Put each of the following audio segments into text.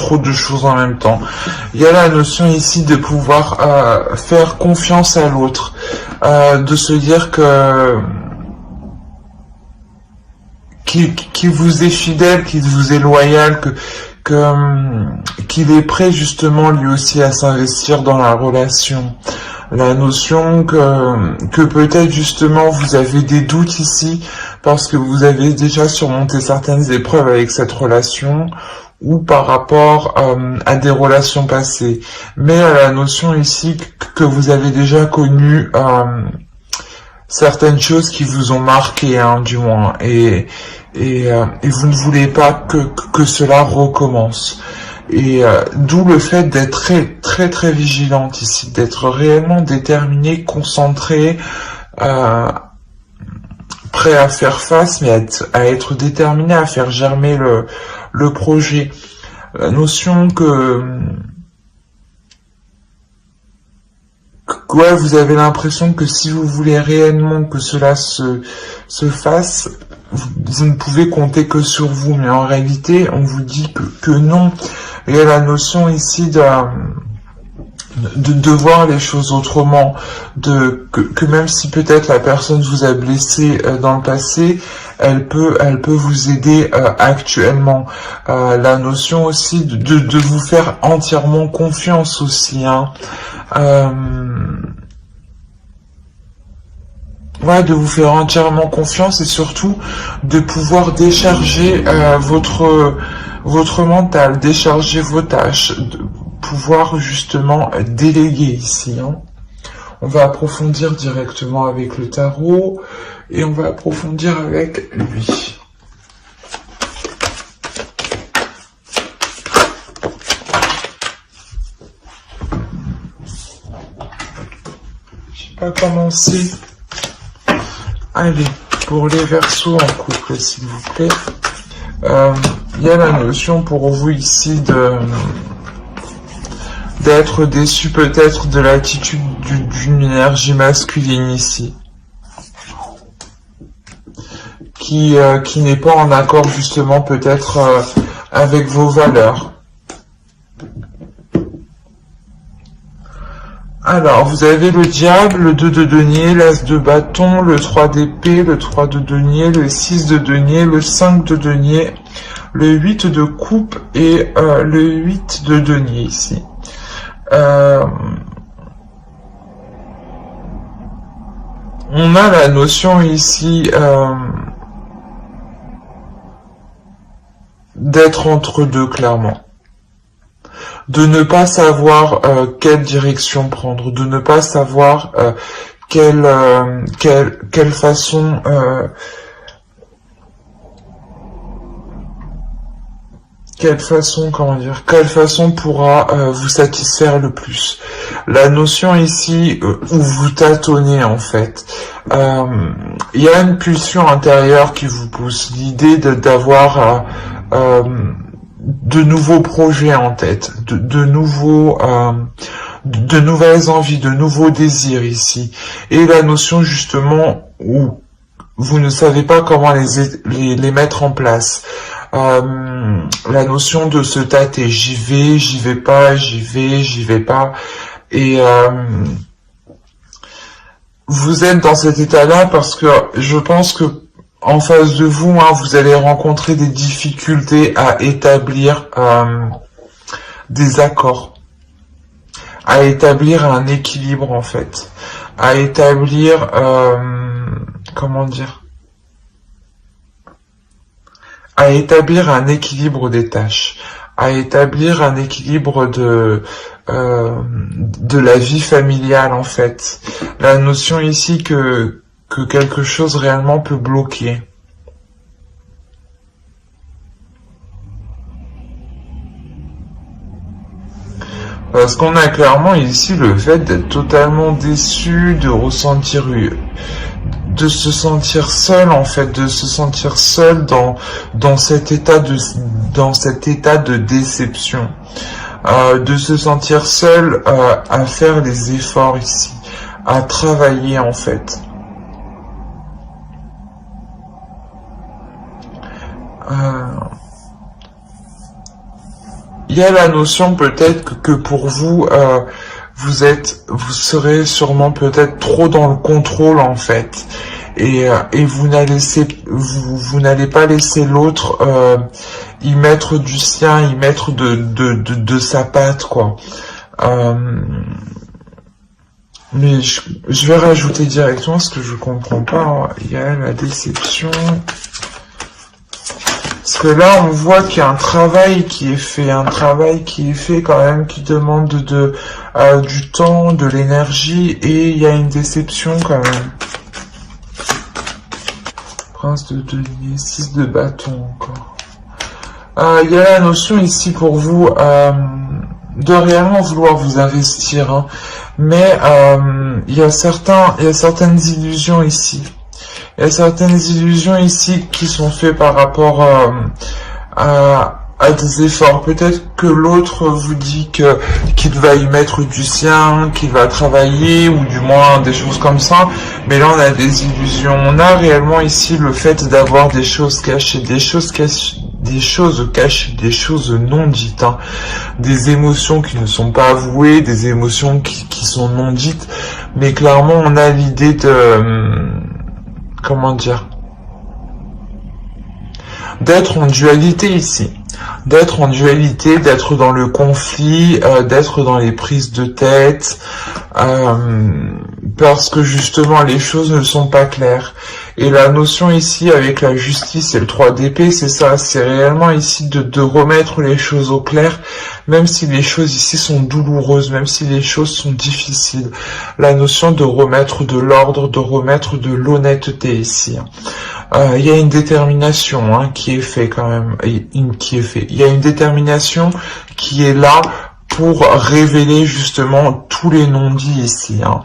trop de choses en même temps. Il y a la notion ici de pouvoir faire confiance à l'autre, de se dire que qu'il vous est fidèle, qu'il vous est loyal, qu'il est prêt justement lui aussi à s'investir dans la relation. La notion que peut-être justement vous avez des doutes ici parce que vous avez déjà surmonté certaines épreuves avec cette relation ou par rapport à des relations passées. Mais la notion ici que vous avez déjà connu certaines choses qui vous ont marqué, hein, du moins, et vous ne voulez pas que cela recommence. Et d'où le fait d'être très vigilante ici, d'être réellement déterminé, concentré, prêt à faire face, mais à être déterminé à faire germer le projet. La notion ouais, vous avez l'impression que si vous voulez réellement que cela se fasse, vous ne pouvez compter que sur vous, mais en réalité, on vous dit que non. Il y a la notion ici de voir les choses autrement, que même si peut-être la personne vous a blessé dans le passé, elle peut vous aider actuellement. La notion aussi de vous faire entièrement confiance aussi, hein. Ouais, de vous faire entièrement confiance et surtout de pouvoir décharger votre mental, décharger vos tâches, de pouvoir justement déléguer ici, hein. On va approfondir directement avec le tarot et on va approfondir avec lui. Je vais pas commencer. Allez, pour les Verseaux en couple, s'il vous plaît. Il y a la notion pour vous ici d'être déçu peut-être de l'attitude d'une énergie masculine ici. Qui n'est pas en accord justement peut-être avec vos valeurs. Alors, vous avez le diable, le 2 de denier, l'as de bâton, le 3 d'épée, le 3 de denier, le 6 de denier, le 5 de denier, le 8 de coupe et le 8 de denier ici. On a la notion ici d'être entre deux, clairement. De ne pas savoir quelle direction prendre, de ne pas savoir quelle façon quelle façon pourra vous satisfaire le plus. La notion ici où vous tâtonnez en fait. Il y a une pulsion intérieure qui vous pousse, l'idée d'avoir de nouveaux projets en tête, de nouvelles envies, de nouveaux désirs ici. Et la notion justement où vous ne savez pas comment les mettre en place. La notion de se tâter, j'y vais pas, j'y vais pas. Et vous êtes dans cet état-là parce que je pense que en face de vous, hein, vous allez rencontrer des difficultés à établir des accords, à établir un équilibre en fait, à établir, comment dire, à établir un équilibre des tâches, à établir un équilibre de la vie familiale en fait. La notion ici que quelque chose réellement peut bloquer. Parce qu'on a clairement ici le fait d'être totalement déçu, de ressentir, de se sentir seul en fait, de se sentir seul dans cet état de déception, de se sentir seul à faire les efforts ici, à travailler en fait. il y a la notion peut-être que pour vous, vous serez sûrement peut-être trop dans le contrôle en fait, et vous n'allez pas laisser l'autre y mettre du sien, y mettre de sa patte quoi. Mais je vais rajouter directement ce que je comprends pas. Hein. Il y a la déception. Parce que là, on voit qu'il y a un travail qui est fait quand même, qui demande du temps, de l'énergie, et il y a une déception quand même. Prince de denier, 6 de bâton encore. Il y a la notion ici pour vous de réellement vouloir vous investir, hein. Mais il y a certaines illusions ici. Il y a certaines illusions ici qui sont faites par rapport à des efforts. Peut-être que l'autre vous dit qu'il va y mettre du sien, qu'il va travailler, ou du moins des choses comme ça. Mais là, on a des illusions. On a réellement ici le fait d'avoir des choses cachées, des choses cachées, des choses non dites, hein. Des émotions qui ne sont pas avouées, des émotions qui sont non dites. Mais clairement, on a l'idée de... comment dire, d'être en dualité ici, d'être dans le conflit, d'être dans les prises de tête, parce que justement les choses ne sont pas claires. Et la notion ici avec la justice et le 3 d'épée, c'est ça, c'est réellement ici de remettre les choses au clair, même si les choses ici sont douloureuses, même si les choses sont difficiles. La notion de remettre de l'ordre, de remettre de l'honnêteté ici. Il y a une détermination hein, qui est faite quand même, Il y a une détermination qui est là pour révéler justement tous les non-dits ici. Hein.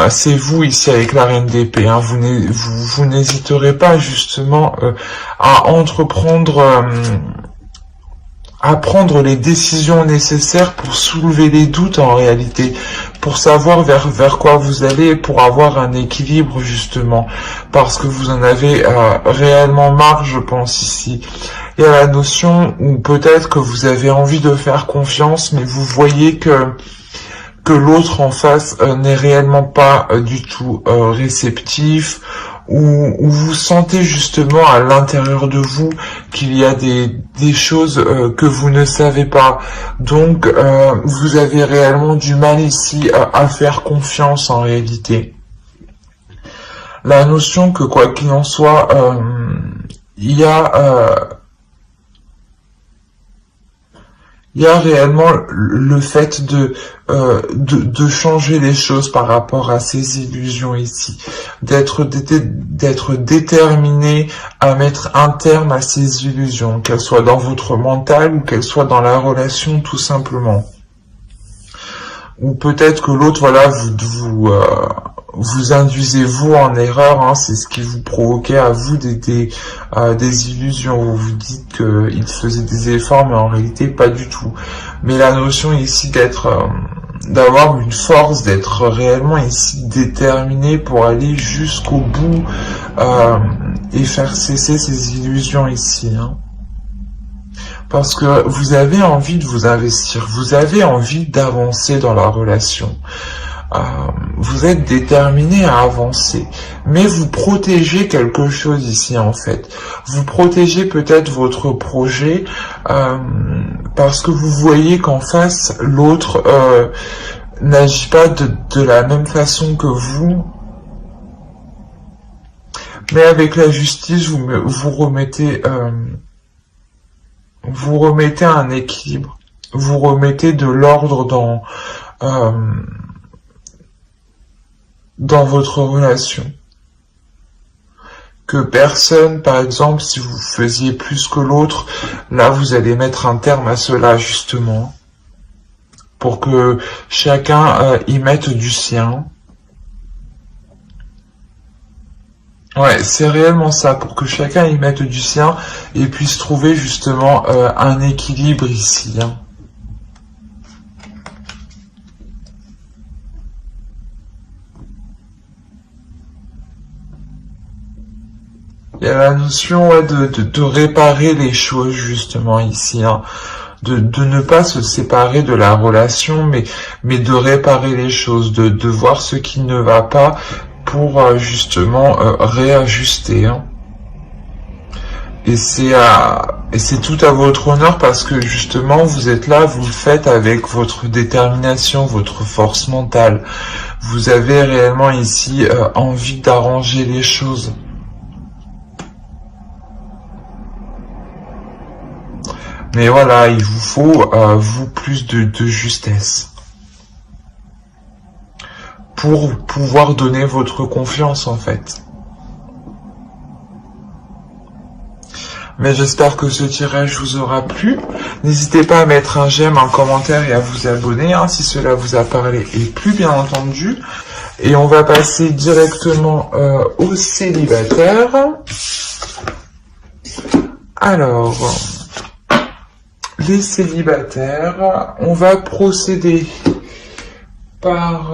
C'est vous ici avec la reine d'épée. Hein. Vous n'hésiterez pas justement à entreprendre, à prendre les décisions nécessaires pour soulever les doutes en réalité, pour savoir vers quoi vous allez, pour avoir un équilibre justement, parce que vous en avez réellement marre, je pense ici. Il y a la notion où peut-être que vous avez envie de faire confiance, mais vous voyez que l'autre en face n'est réellement pas du tout réceptif, ou vous sentez justement à l'intérieur de vous qu'il y a des choses que vous ne savez pas. Donc vous avez réellement du mal ici à faire confiance en réalité. La notion que quoi qu'il en soit, il y a réellement le fait de changer les choses par rapport à ces illusions ici, d'être déterminé à mettre un terme à ces illusions, qu'elles soient dans votre mental ou qu'elles soient dans la relation tout simplement. Ou peut-être que l'autre, voilà, vous induisez vous en erreur, hein, c'est ce qui vous provoquait à vous des illusions. Vous vous dites qu'il faisait des efforts, mais en réalité pas du tout. Mais la notion ici d'avoir une force, d'être réellement ici déterminé pour aller jusqu'au bout et faire cesser ces illusions ici. Hein. Parce que vous avez envie de vous investir, vous avez envie d'avancer dans la relation. Vous êtes déterminé à avancer, mais vous protégez quelque chose ici en fait. Vous protégez peut-être votre projet parce que vous voyez qu'en face, l'autre n'agit pas de la même façon que vous. Mais avec la justice, vous remettez un équilibre, vous remettez de l'ordre dans votre relation. Que personne, par exemple, si vous faisiez plus que l'autre, là vous allez mettre un terme à cela justement, pour que chacun y mette du sien. Ouais, c'est réellement ça, pour que chacun y mette du sien et puisse trouver justement un équilibre ici. Hein. Il y a la notion ouais, de réparer les choses justement ici, hein. de ne pas se séparer de la relation, mais de réparer les choses, de voir ce qui ne va pas pour justement réajuster. Hein. Et c'est tout à votre honneur parce que justement vous êtes là, vous le faites avec votre détermination, votre force mentale. Vous avez réellement ici envie d'arranger les choses. Mais voilà, il vous faut vous plus de justesse pour pouvoir donner votre confiance en fait. Mais j'espère que ce tirage vous aura plu. N'hésitez pas à mettre un j'aime, un commentaire et à vous abonner hein, si cela vous a parlé et plu bien entendu. Et on va passer directement aux célibataires. Alors, les célibataires, on va procéder par...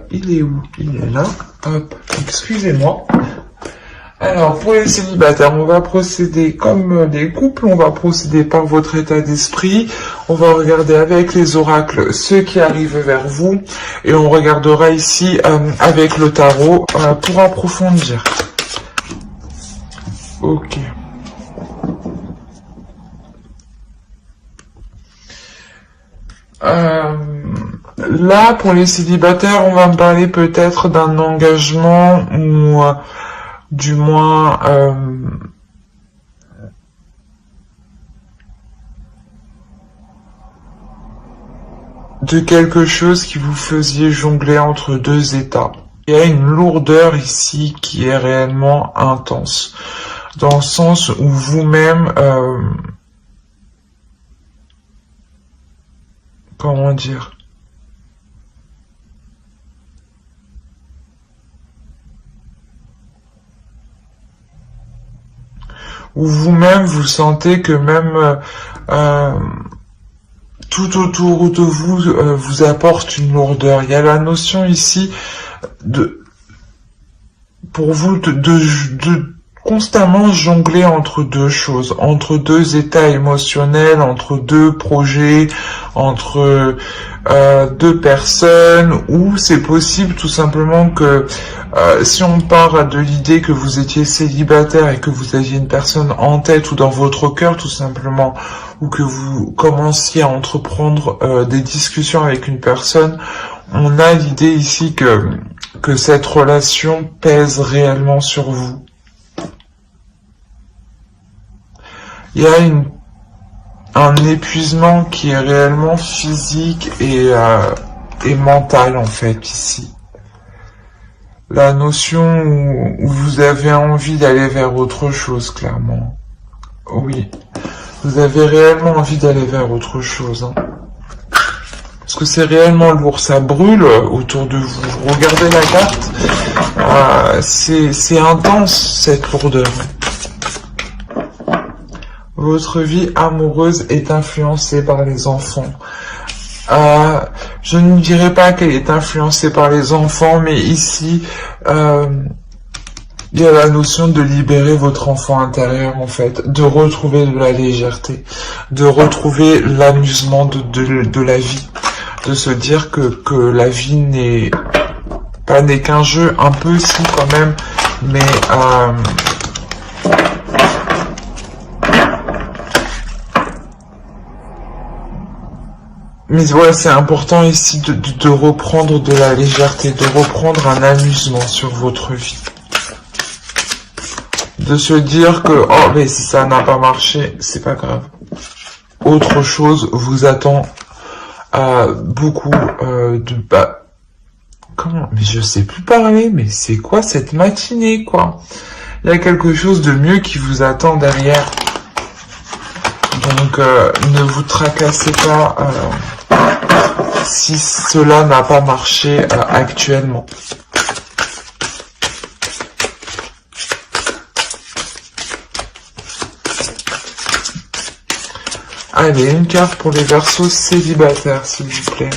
il est où? Il est là. Hop, excusez-moi. Alors, pour les célibataires, on va procéder comme les couples, on va procéder par votre état d'esprit, on va regarder avec les oracles ce qui arrive vers vous, et on regardera ici avec le tarot pour approfondir. Ok. Là, pour les célibataires, on va me parler peut-être d'un engagement ou... du moins de quelque chose qui vous faisiez jongler entre deux états. Il y a une lourdeur ici qui est réellement intense, dans le sens où vous-même, comment dire, où vous-même vous sentez que même tout autour de vous vous apporte une lourdeur. Il y a la notion ici de pour vous de constamment jongler entre deux choses, entre deux états émotionnels, entre deux projets, entre deux personnes, où c'est possible tout simplement que si on part de l'idée que vous étiez célibataire et que vous aviez une personne en tête ou dans votre cœur tout simplement, ou que vous commenciez à entreprendre des discussions avec une personne, on a l'idée ici que cette relation pèse réellement sur vous. Il y a un épuisement qui est réellement physique et mental en fait ici. La notion où vous avez envie d'aller vers autre chose, clairement. Oui, vous avez réellement envie d'aller vers autre chose. Hein. Parce que c'est réellement lourd, ça brûle autour de vous. Regardez la carte, c'est intense cette lourdeur. Votre vie amoureuse est influencée par les enfants. Je ne dirais pas qu'elle est influencée par les enfants, mais ici, il y a la notion de libérer votre enfant intérieur, en fait, de retrouver de la légèreté, de retrouver l'amusement de la vie, de se dire que la vie n'est qu'un jeu, un peu si quand même, mais ouais, c'est important ici de reprendre de la légèreté, de reprendre un amusement sur votre vie. De se dire que, oh, mais si ça n'a pas marché, c'est pas grave. Autre chose vous attend beaucoup comment? Mais je sais plus parler, mais c'est quoi cette matinée, quoi? Il y a quelque chose de mieux qui vous attend derrière. Donc, ne vous tracassez pas si cela n'a pas marché actuellement. Allez, une carte pour les Verseaux célibataires, s'il vous plaît.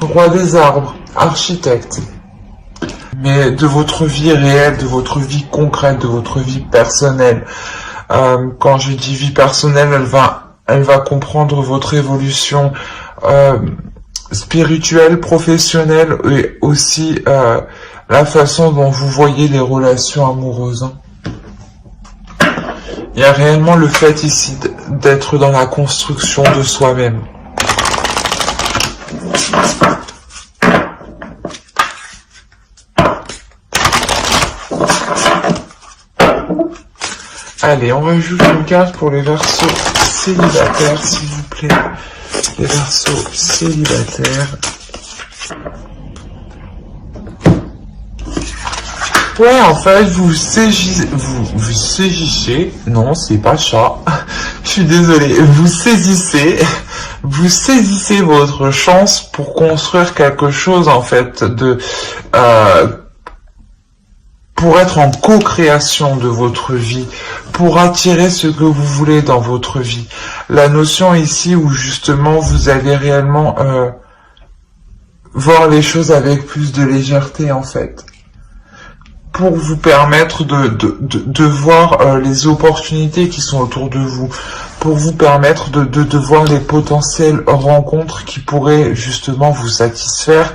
Roi des arbres, architecte. mais de votre vie réelle, de votre vie concrète, de votre vie personnelle. Quand je dis vie personnelle, elle va comprendre votre évolution spirituelle, professionnelle et aussi la façon dont vous voyez les relations amoureuses. Il y a réellement le fait ici d'être dans la construction de soi-même. Allez, on rajoute une carte pour les Verseaux célibataires, s'il vous plaît. Les Verseaux célibataires. Ouais, en fait, vous saisissez, non, c'est pas chat, je suis désolé, vous saisissez votre chance pour construire quelque chose, en fait, pour être en co-création de votre vie, pour attirer ce que vous voulez dans votre vie. La notion ici où justement vous allez réellement voir les choses avec plus de légèreté, en fait, pour vous permettre de voir les opportunités qui sont autour de vous, pour vous permettre de voir les potentielles rencontres qui pourraient justement vous satisfaire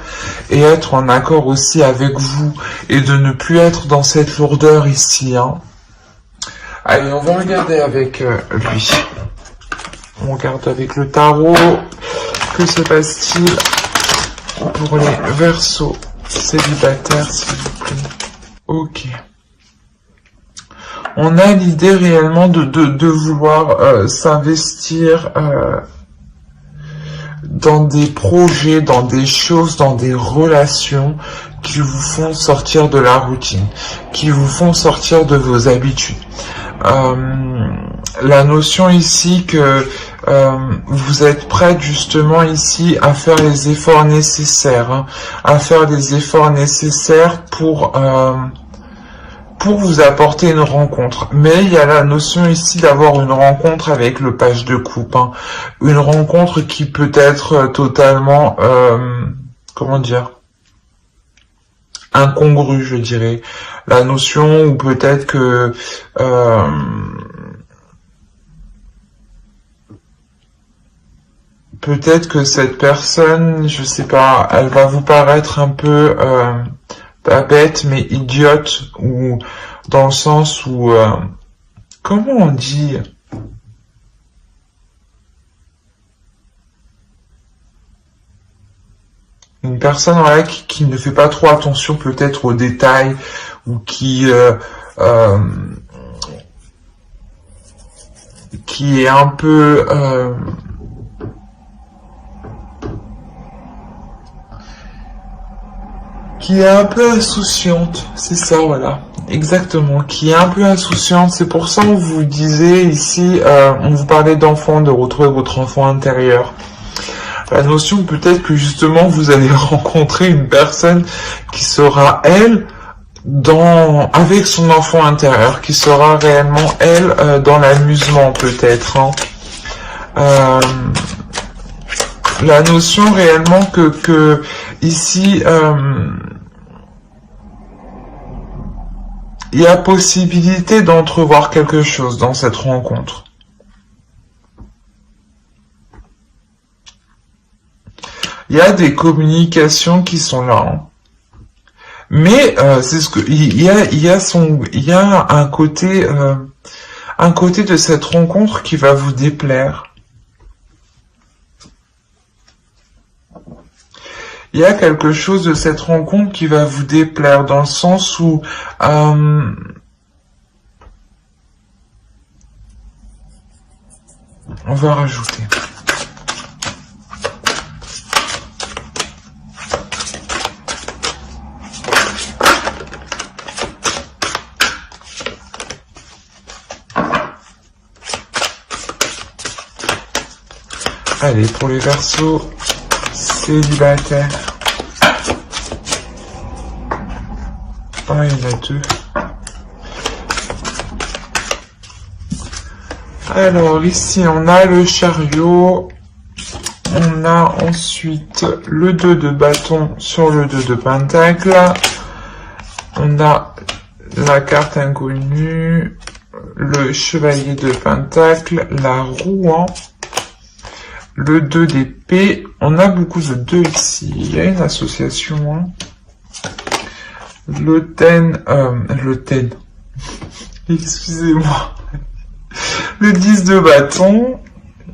et être en accord aussi avec vous, et de ne plus être dans cette lourdeur ici. Allez, on va regarder avec lui. On regarde avec le tarot. Que se passe-t-il pour les Verseaux célibataires, s'il vous plaît? Ok. On a l'idée réellement de vouloir s'investir dans des projets, dans des choses, dans des relations qui vous font sortir de la routine, qui vous font sortir de vos habitudes. La notion ici que vous êtes prête justement ici à faire les efforts nécessaires, à faire les efforts nécessaires pour vous apporter une rencontre. Mais il y a la notion ici d'avoir une rencontre avec le page de coupe, une rencontre qui peut être totalement, comment dire, incongrue, je dirais. La notion où peut-être que cette personne, je sais pas, elle va vous paraître un peu pas bête mais idiote, ou dans le sens où comment on dit, une personne voilà, qui ne fait pas trop attention peut-être aux détails, ou qui est un peu insouciante, c'est ça, voilà, exactement, qui est un peu insouciante. C'est pour ça qu'on vous disait ici, on vous parlait d'enfant, de retrouver votre enfant intérieur. La notion peut-être que justement vous allez rencontrer une personne qui sera, elle, avec son enfant intérieur, qui sera réellement, elle, dans l'amusement peut-être. La notion réellement que ici, il y a possibilité d'entrevoir quelque chose dans cette rencontre. Il y a des communications qui sont là. Mais c'est ce que il y a un côté de cette rencontre qui va vous déplaire. Il y a quelque chose de cette rencontre qui va vous déplaire, dans le sens où on va rajouter. Allez, pour les Verseaux célibataires. Ah, il y en a deux. Alors, ici, on a le chariot. On a ensuite le 2 de bâton sur le 2 de pentacle. On a la carte inconnue, le chevalier de pentacle, la roue, hein, le 2 d'épée. On a beaucoup de 2 ici. Il y a une association. Hein. Le ten. Excusez-moi. Le 10 de bâton.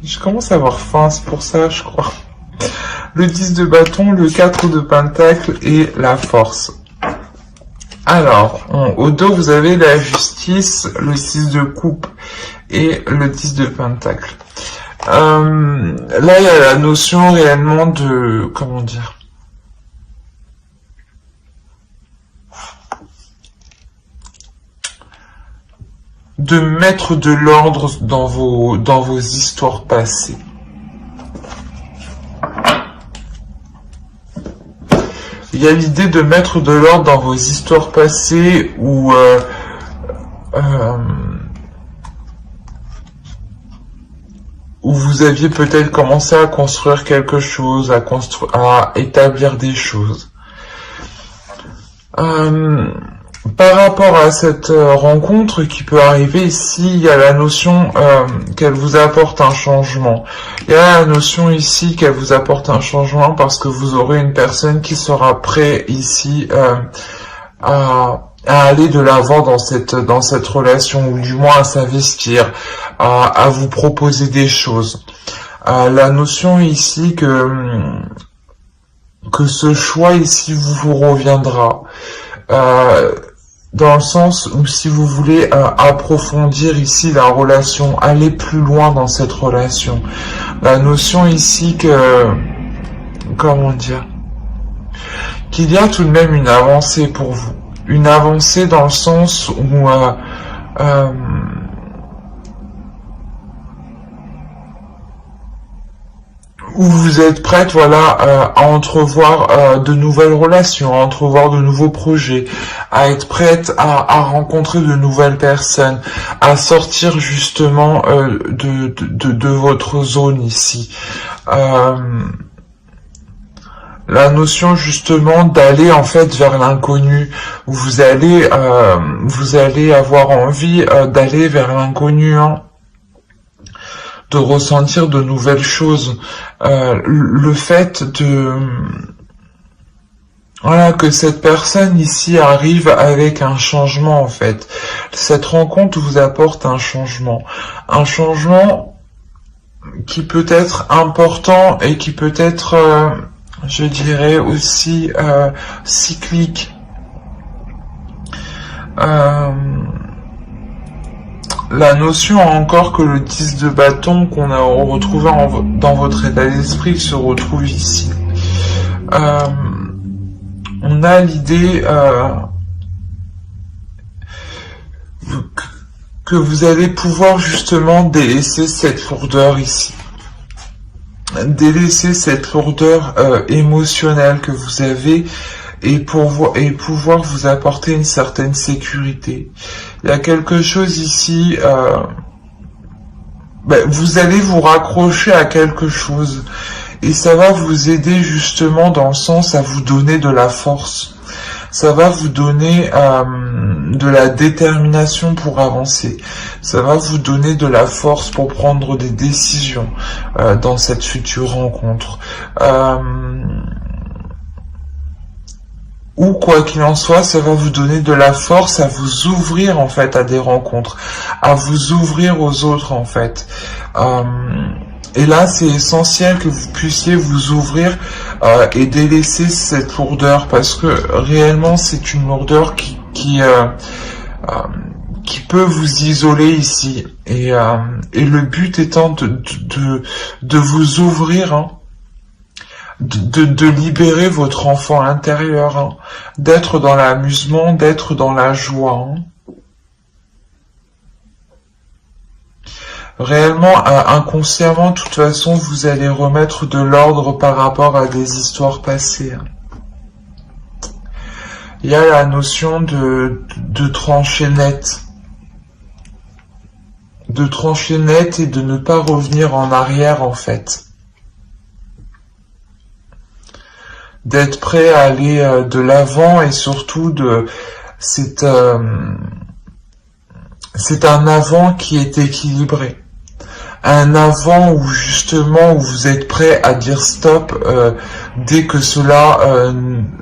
Je commence à avoir faim, c'est pour ça, je crois. Le 10 de bâton, le 4 de pentacle et la force. Alors, au dos, vous avez la justice, le 6 de coupe et le 10 de pentacle. Là, il y a la notion réellement de... Comment dire ? De mettre de l'ordre dans vos histoires passées. Il y a l'idée de mettre de l'ordre dans vos histoires passées où vous aviez peut-être commencé à construire quelque chose, à établir des choses. Par rapport à cette rencontre qui peut arriver ici, il y a la notion qu'elle vous apporte un changement. Il y a la notion ici qu'elle vous apporte un changement parce que vous aurez une personne qui sera prête ici à aller de l'avant dans cette relation, ou du moins à s'investir, à vous proposer des choses. La notion ici que ce choix ici vous reviendra. Dans le sens où si vous voulez approfondir ici la relation, aller plus loin dans cette relation, la notion ici que, comment dire, qu'il y a tout de même une avancée pour vous, une avancée dans le sens où vous êtes prête, voilà, à entrevoir de nouvelles relations, à entrevoir de nouveaux projets, à être prête à rencontrer de nouvelles personnes, à sortir justement de votre zone ici. La notion justement d'aller en fait vers l'inconnu, où vous allez avoir envie d'aller vers l'inconnu, hein, de ressentir de nouvelles choses, le fait de voilà que cette personne ici arrive avec un changement en fait. Cette rencontre vous apporte un changement qui peut être important et qui peut être, je dirais aussi cyclique. La notion encore que le 10 de bâton qu'on a retrouvé dans votre état d'esprit se retrouve ici. On a l'idée que vous allez pouvoir justement délaisser cette lourdeur ici. Délaisser cette lourdeur émotionnelle que vous avez et pouvoir vous apporter une certaine sécurité. Il y a quelque chose ici, vous allez vous raccrocher à quelque chose et ça va vous aider justement dans le sens à vous donner de la force. Ça va vous donner de la détermination pour avancer. Ça va vous donner de la force pour prendre des décisions dans cette future rencontre. Ou quoi qu'il en soit, ça va vous donner de la force à vous ouvrir en fait à des rencontres, à vous ouvrir aux autres en fait. Et là, c'est essentiel que vous puissiez vous ouvrir et délaisser cette lourdeur parce que réellement, c'est une lourdeur qui peut vous isoler ici. Et le but étant de vous ouvrir, hein, de libérer votre enfant intérieur, hein, d'être dans l'amusement, d'être dans la joie. Hein. Réellement, inconsciemment, de toute façon, vous allez remettre de l'ordre par rapport à des histoires passées. Hein. Il y a la notion de trancher net. De trancher net et de ne pas revenir en arrière, en fait. D'être prêt à aller de l'avant et surtout C'est un avant qui est équilibré. Un avant où justement où vous êtes prêt à dire stop dès que cela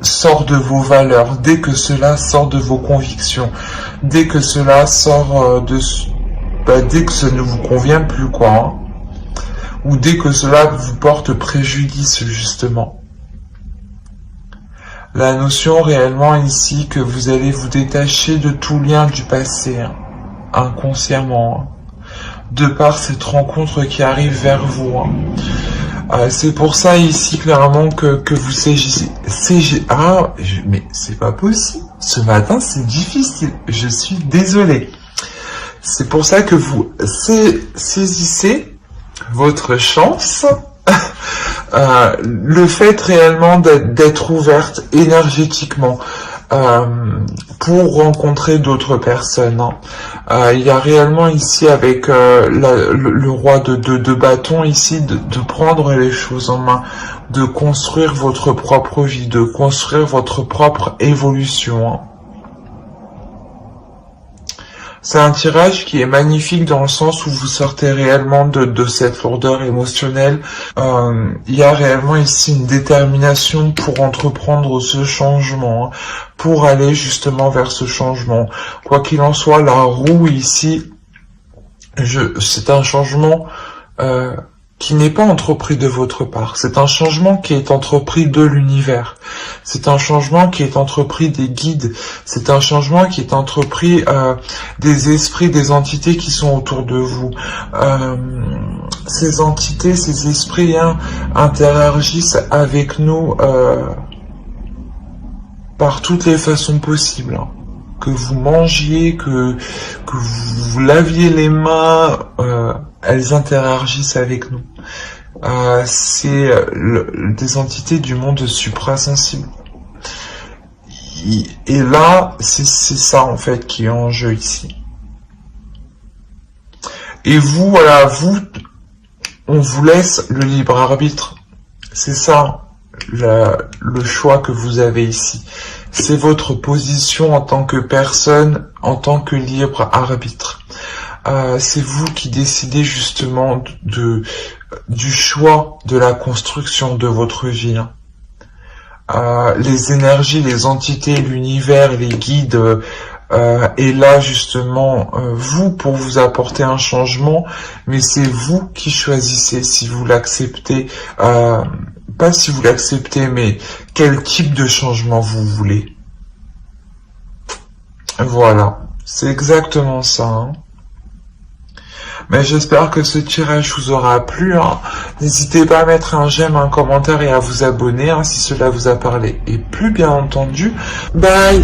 sort de vos valeurs, dès que cela sort de vos convictions, dès que cela sort dès que ça ne vous convient plus quoi, hein, ou dès que cela vous porte préjudice justement. La notion réellement ici que vous allez vous détacher de tout lien du passé, hein, inconsciemment, hein, de par cette rencontre qui arrive vers vous. Hein. C'est pour ça ici clairement que vous saisissez. Mais c'est pas possible. Ce matin c'est difficile. Je suis désolé. C'est pour ça que vous saisissez votre chance. Le fait réellement d'être ouverte énergétiquement pour rencontrer d'autres personnes. Hein. Il y a réellement ici avec le roi de bâton ici de prendre les choses en main, de construire votre propre vie, de construire votre propre évolution. Hein. C'est un tirage qui est magnifique dans le sens où vous sortez réellement de cette lourdeur émotionnelle. Il y a réellement ici une détermination pour entreprendre ce changement, hein, pour aller justement vers ce changement. Quoi qu'il en soit, la roue ici, c'est un changement qui n'est pas entrepris de votre part. C'est un changement qui est entrepris de l'univers. C'est un changement qui est entrepris des guides. C'est un changement qui est entrepris des esprits, des entités qui sont autour de vous. Ces entités, ces esprits hein, interagissent avec nous par toutes les façons possibles. Hein. Que vous mangiez, que vous laviez les mains, elles interagissent avec nous. C'est des entités du monde suprasensible. Et là, c'est ça en fait qui est en jeu ici. Et vous, voilà, on vous laisse le libre arbitre. C'est ça le choix que vous avez ici. C'est votre position en tant que personne, en tant que libre arbitre. C'est vous qui décidez justement du choix de la construction de votre vie. Les énergies, les entités, l'univers, les guides, et là justement vous pour vous apporter un changement, mais c'est vous qui choisissez si vous l'acceptez, pas si vous l'acceptez, mais quel type de changement vous voulez. Voilà, c'est exactement ça. Hein. Mais j'espère que ce tirage vous aura plu. Hein. N'hésitez pas à mettre un j'aime, un commentaire et à vous abonner hein, si cela vous a parlé. Et plus bien entendu, bye!